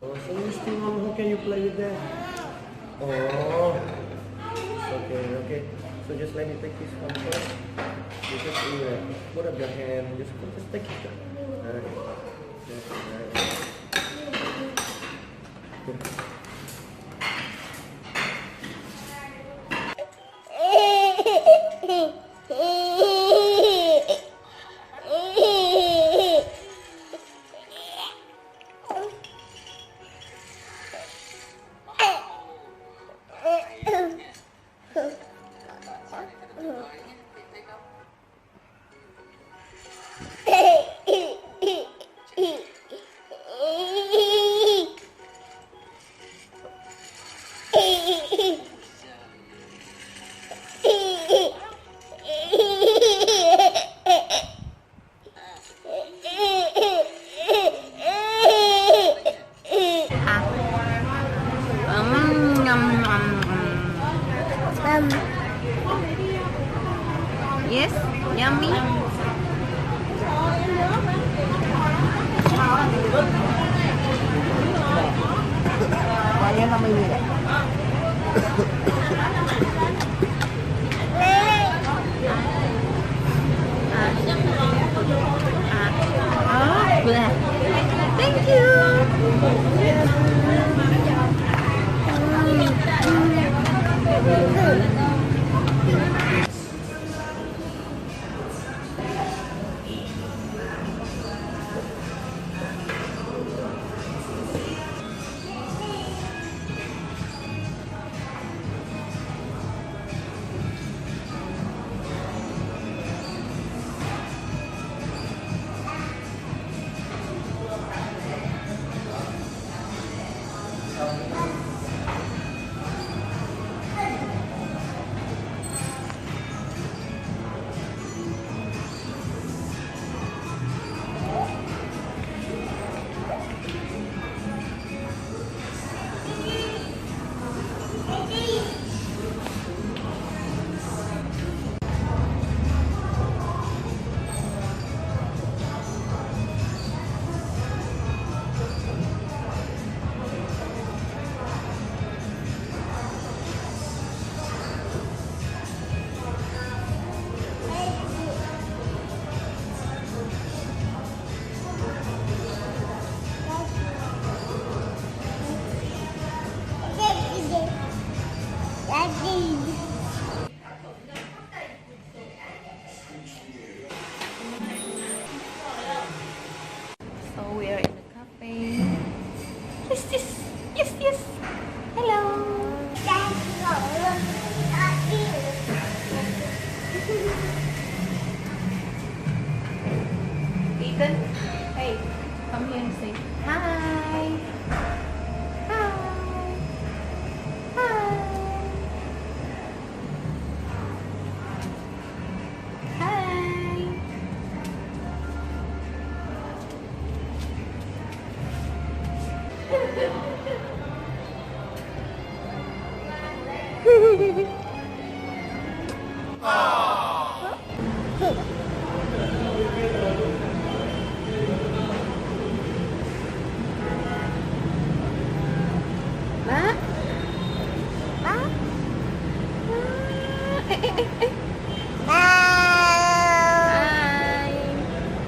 So you still mom, how can you play with that? Oh, okay, okay. So just let me take this one first. You just put up your hand. Just take it. Alright. Yes, yummy. Ayan na may nila. Thank you. So we are in the cafe. Yes, yes, yes, yes. Hello. Ethan, hey, come here and say hi. Hi. Hi. Hi.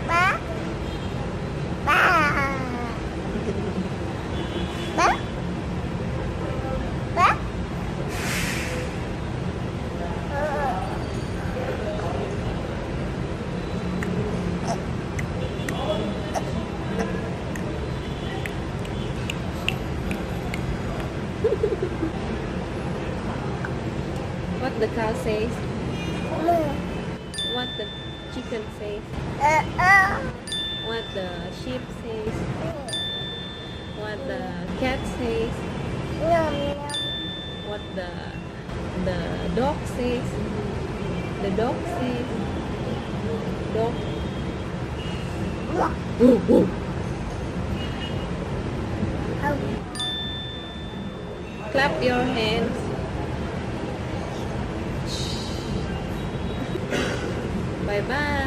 Ba? Ba? Hi. What the cow says? What the chicken says? What the sheep says? What the cat says? What the dog says? The dog says? Dog. Clap your hands. Bye bye.